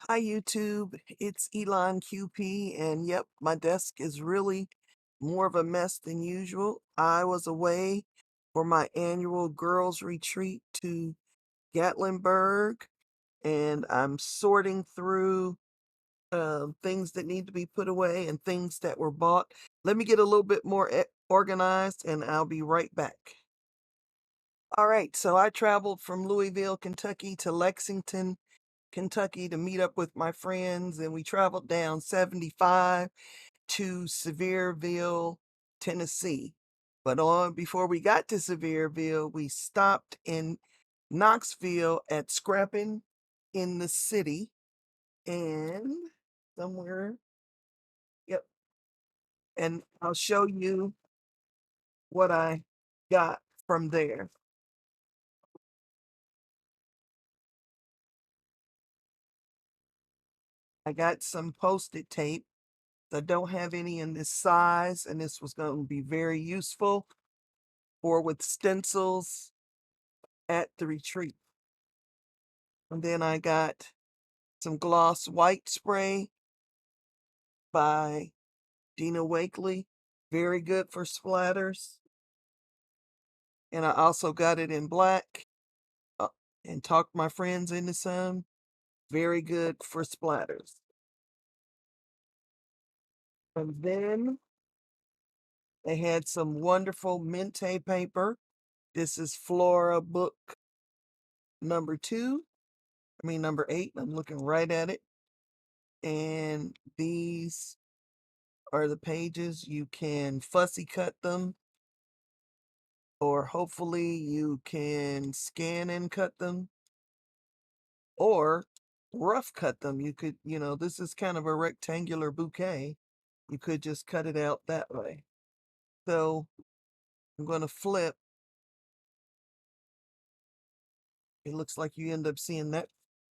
Hi YouTube, it's Elon QP, and yep, my desk is really more of a mess than usual. I was away for my annual girls retreat to Gatlinburg, and I'm sorting through things that need to be put away and things that were bought. Let me get a little bit more organized, and I'll be right back. All right, so I traveled from Louisville, Kentucky to Lexington, Kentucky to meet up with my friends, and we traveled down 75 to Sevierville, Tennessee. But on before we got to Sevierville, we stopped in Knoxville at Scrappin in the city and somewhere, yep, and I'll show you what I got from there. I got some Post-it tape. I don't have any in this size, and this was going to be very useful or with stencils at the retreat. And then I got some gloss white spray by Dina Wakley. Very good for splatters. And I also got it in black uh, and talked my friends into some. Very good for splatters. And then they had some wonderful Mente paper. This is Flora book number 8. I'm looking right at it. And these are the pages. You can fussy cut them, or hopefully you can scan and cut them, or rough cut them. You could, this is kind of a rectangular bouquet. You could just cut it out that way. So I'm going to flip. It looks like you end up seeing that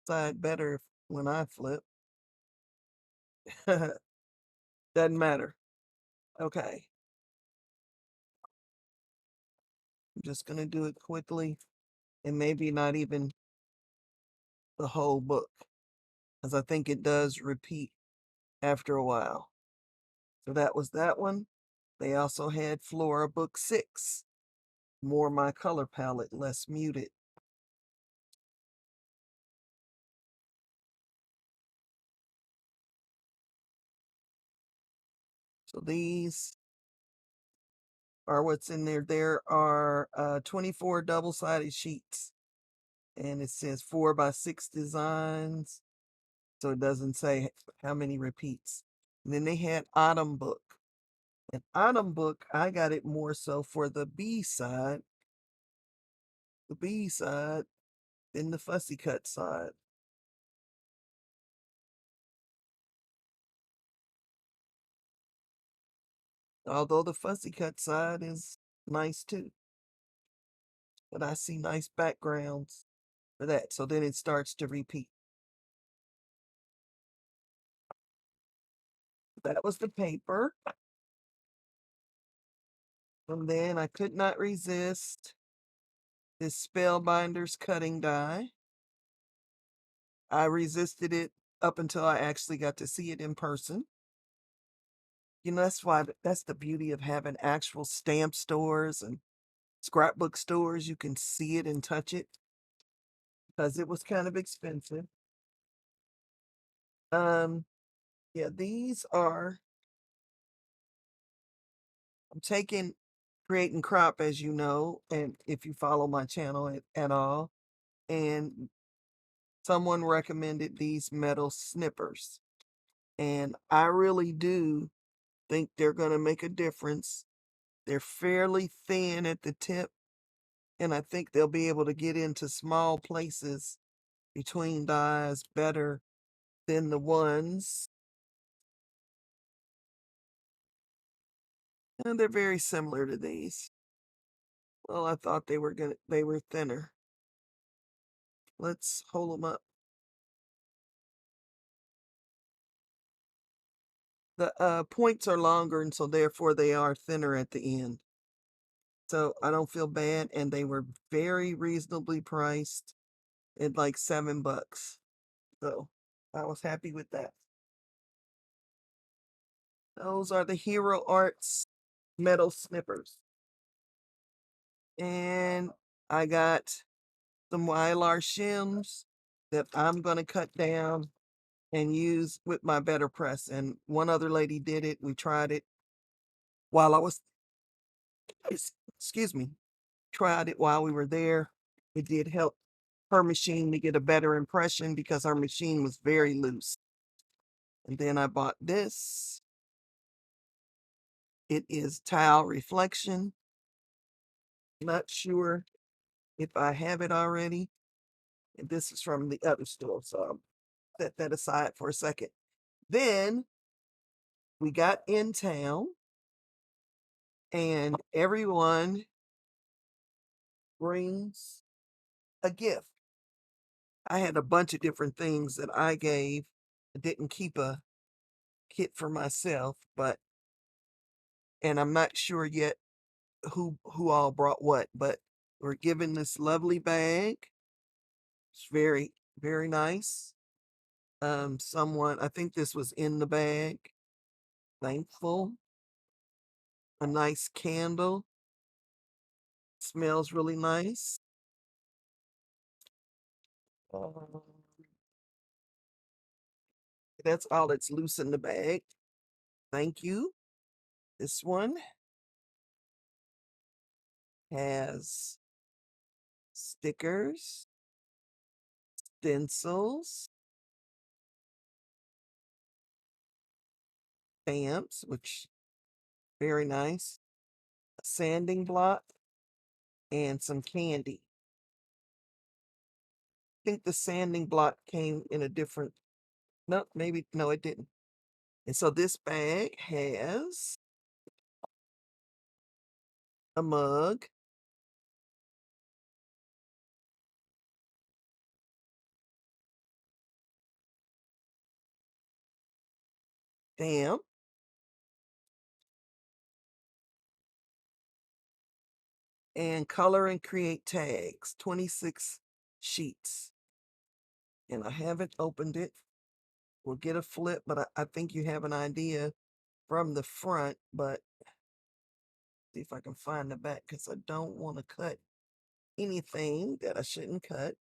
side better when I flip. Doesn't matter. Okay. I'm just going to do it quickly and maybe not even the whole book, as I think it does repeat after a while. So that was that one. They also had Flora Book 6, more my color palette, less muted. So these are what's in there. There are 24 double-sided sheets, and it says 4x6 designs, so it doesn't say how many repeats. And then they had Autumn Book. And Autumn Book, I got it more so for the B side, than the fussy cut side. Although the fussy cut side is nice too. But I see nice backgrounds for that. So then it starts to repeat. That was the paper. And then I could not resist this Spellbinders cutting die. I resisted it up until I actually got to see it in person. That's the beauty of having actual stamp stores and scrapbook stores. You can see it and touch it, because it was kind of expensive. Yeah, these are, I'm taking Create and Crop, as you know, and if you follow my channel at all, and someone recommended these metal snippers. And I really do think they're going to make a difference. They're fairly thin at the tip, and I think they'll be able to get into small places between dies better than the ones. And they're very similar to these. Well, I thought they were thinner. Let's hold them up. The points are longer, and so therefore they are thinner at the end. So I don't feel bad, and they were very reasonably priced at like $7. So I was happy with that. Those are the Hero Arts metal snippers. And I got some Mylar shims that I'm going to cut down and use with my Better Press. And one other lady did it. We tried it while I was, excuse me, tried it while we were there. It did help her machine to get a better impression because our machine was very loose. And then I bought this. It is Tile Reflection. Not sure if I have it already. And this is from the other store, so I'll set that aside for a second. Then we got in town and everyone brings a gift. I had a bunch of different things that I gave. I didn't keep a kit for myself, but and I'm not sure yet who all brought what, but we're given this lovely bag. It's very, very nice. Someone, I think this was in the bag. Thankful. A nice candle. Smells really nice. Um, that's all that's loose in the bag. Thank you. This one has stickers, stencils, stamps, which very nice, a sanding block, and some candy. I think the sanding block came in a different, no, maybe, no, it didn't. And so this bag has a mug, stamp, and color and create tags, 26 sheets. And I haven't opened it. We'll get a flip, but I think you have an idea from the front, but see if I can find the back because I don't want to cut anything that I shouldn't cut.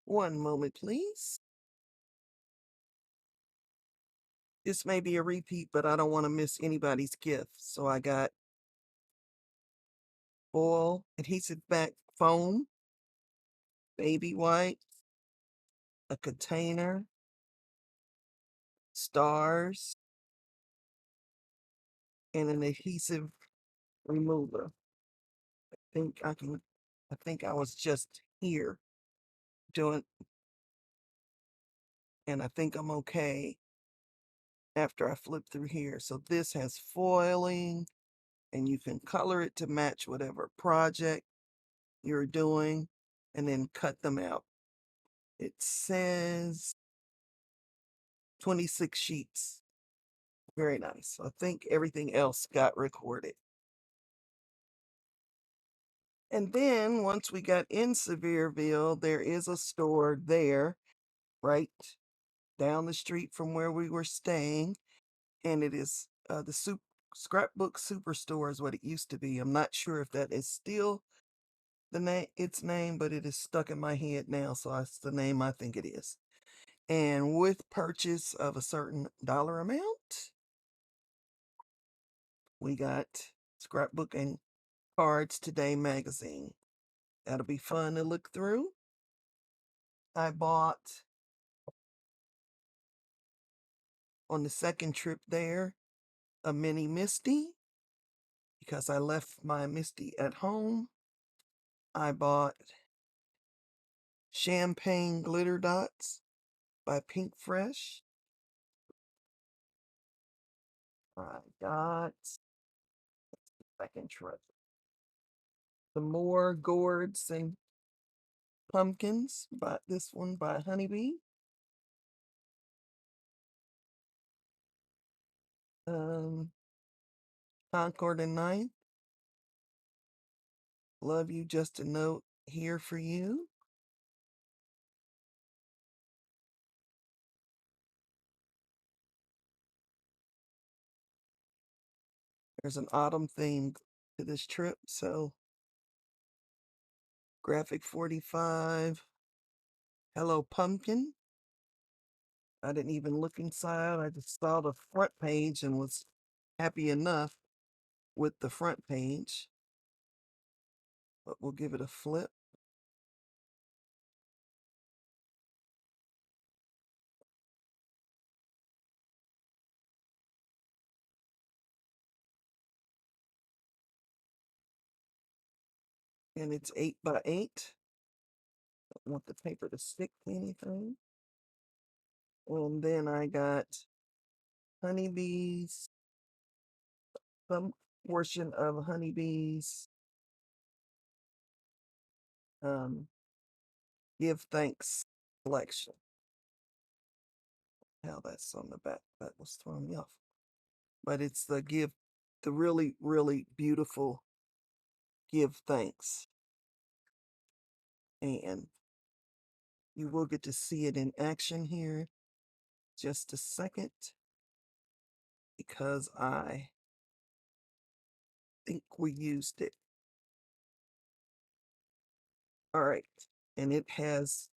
One moment, please. This may be a repeat, but I don't want to miss anybody's gift. So I got foil, adhesive back foam, baby wipes, a container, stars, and an adhesive remover. I think I was just here doing, and I think I'm okay after I flip through here. So this has foiling and you can color it to match whatever project you're doing and then cut them out. It says 26 sheets. Very nice. I think everything else got recorded. And then once we got in Sevierville, there is a store there right down the street from where we were staying. And it is the Scrapbook Superstore is what it used to be. I'm not sure if that is still its name, but it is stuck in my head now, so that's the name I think it is. And with purchase of a certain dollar amount, we got Scrapbook and Cards Today magazine. That'll be fun to look through. I bought on the second trip there a mini Misty because I left my Misty at home. I bought Champagne Glitter Dots by Pink Fresh. I got second trip some more gourds and pumpkins, but this one by Honeybee. Um, Concord and Ninth. Love you, just a note here for you. There's an autumn theme to this trip, so Graphic 45. Hello, Pumpkin. I didn't even look inside. I just saw the front page and was happy enough with the front page. But we'll give it a flip. And it's 8 by 8. Don't want the paper to stick to anything. And then I got honeybees, some portion of honeybees. Give thanks collection. How that's on the back. That was throwing me off. But it's the really, really beautiful give thanks. And you will get to see it in action here just a second because I think we used it. All right. And it has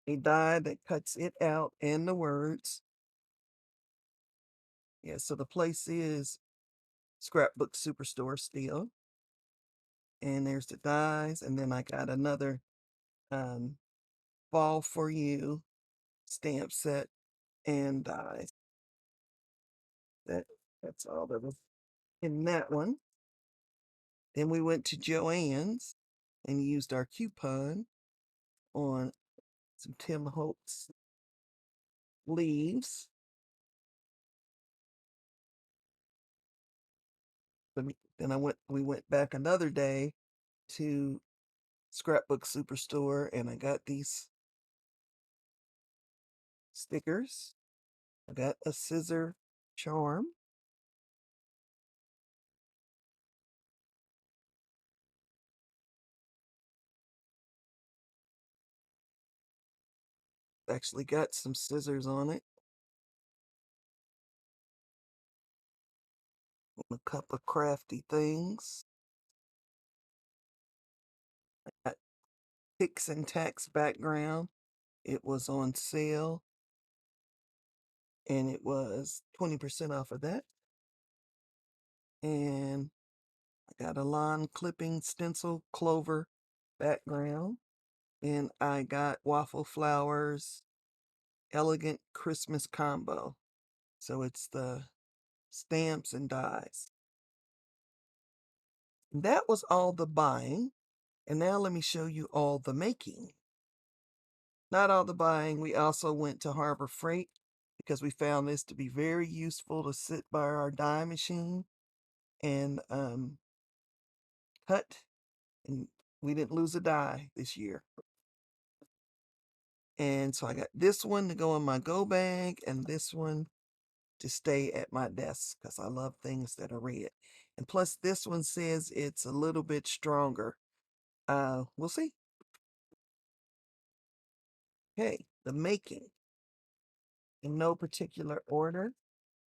a die that cuts it out and the words. Yeah, so the place is Scrapbook Superstore still. And there's the dies. And then I got another Fall for You stamp set and dies. That's all there was in that one. Then we went to Joann's and used our coupon on some Tim Holtz leaves. Then we went back another day to Scrapbook Superstore and I got these stickers. I got a scissor charm. Actually got some scissors on it. A cup of crafty things. I got Ticks and Tacks background. It was on sale and it was 20% off of that. And I got a lawn clipping stencil clover background. And I got Waffle Flowers Elegant Christmas Combo. So it's the stamps and dies. That was all the buying. And now let me show you all the making. Not all the buying. We also went to Harbor Freight because we found this to be very useful to sit by our die machine and cut. And we didn't lose a die this year. And so I got this one to go in my go bag and this one to stay at my desk because I love things that are red. And plus this one says it's a little bit stronger. We'll see. Okay, the making. In no particular order.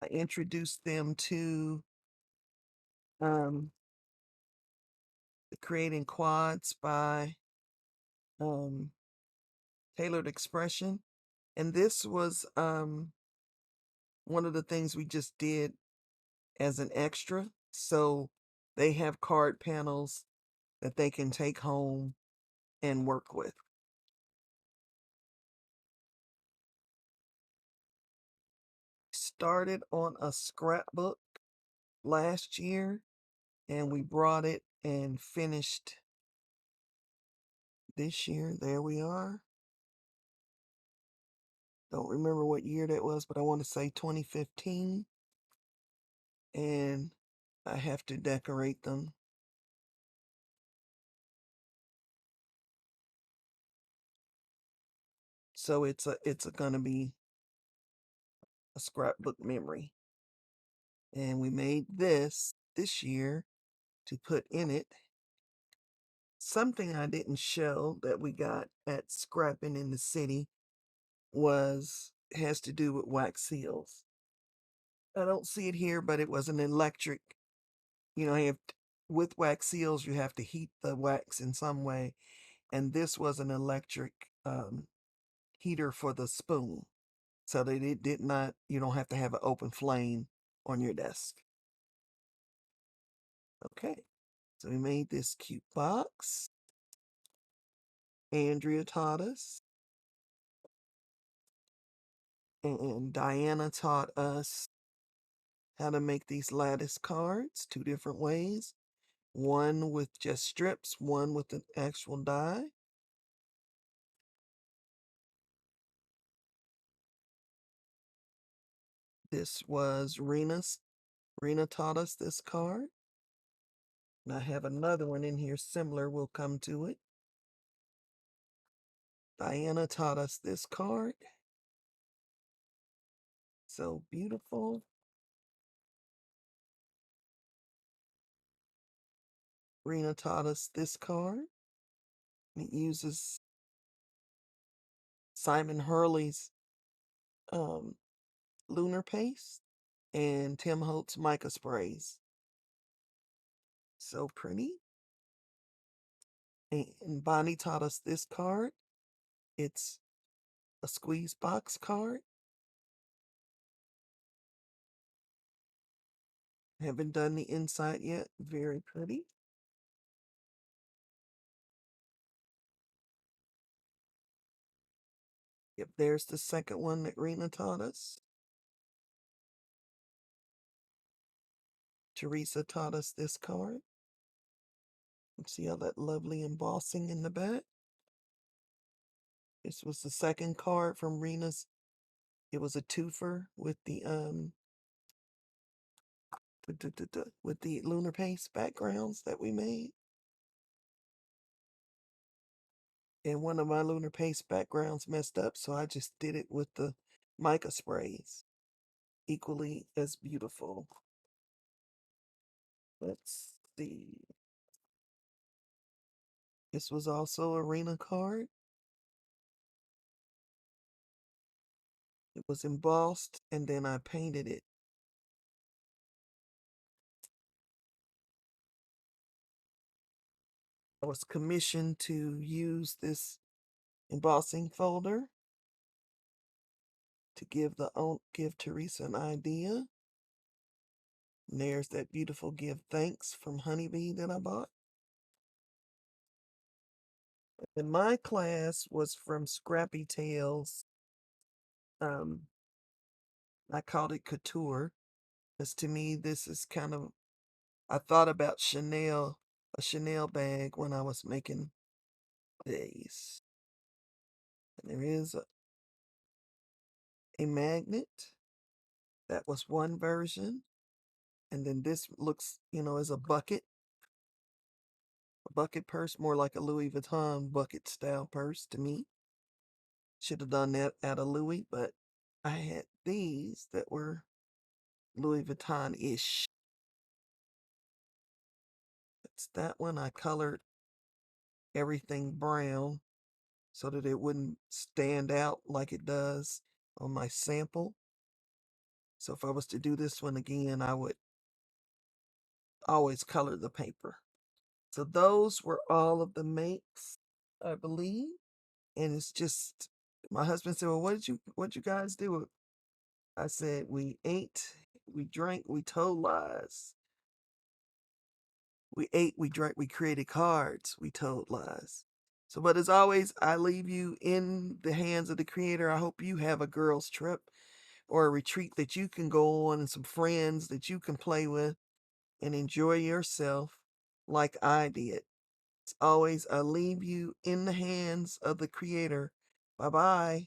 I introduced them to the Creating Quads by Tailored Expression. And this was one of the things we just did as an extra. So they have card panels that they can take home and work with. Started on a scrapbook last year and we brought it and finished this year. There we are. Don't remember what year that was, but I want to say 2015. And I have to decorate them. So it's gonna be a scrapbook memory. And we made this year to put in it something I didn't show that we got at Scrapping in the City has to do with wax seals. I don't see it here, but it was an electric, you know, with wax seals, you have to heat the wax in some way. And this was an electric heater for the spoon so that it did not, you don't have to have an open flame on your desk. Okay, so we made this cute box. Andrea taught us, and Diana taught us how to make these lattice cards 2 different ways. One with just strips, one with an actual die. This was Rena's. Rena taught us this card. And I have another one in here similar. We'll come to it. Diana taught us this card. So beautiful. Rena taught us this card. It uses Simon Hurley's lunar paste and Tim Holtz mica sprays. So pretty. And Bonnie taught us this card. It's a squeeze box card. Haven't done the inside yet. Very pretty. Yep, there's the second one that Rena taught us. Teresa taught us this card. See all that lovely embossing in the back? This was the second card from Rena's. It was a twofer with the with the lunar paste backgrounds that we made. And one of my lunar paste backgrounds messed up, so I just did it with the mica sprays. Equally as beautiful. Let's see. This was also a Rena card. It was embossed and then I painted it. I was commissioned to use this embossing folder to give Teresa an idea. And there's that beautiful give thanks from Honeybee that I bought. And my class was from Scrappy Tales. I called it couture, because to me this is kind of, I thought about a Chanel bag when I was making these. And there is a magnet. That was one version. And then this looks, as a bucket purse, more like a Louis Vuitton bucket style purse to me. Should have done that at a Louis, but I had these that were Louis Vuitton-ish. That's that one. I colored everything brown so that it wouldn't stand out like it does on my sample. So if I was to do this one again, I would always color the paper. So those were all of the makes, I believe. And it's just, my husband said, well, what'd you guys do? I said, we ate, we drank, we told lies. We ate, we drank, we created cards, we told lies. So, but as always, I leave you in the hands of the Creator. I hope you have a girls' trip or a retreat that you can go on and some friends that you can play with and enjoy yourself like I did. As always, I leave you in the hands of the Creator. Bye bye.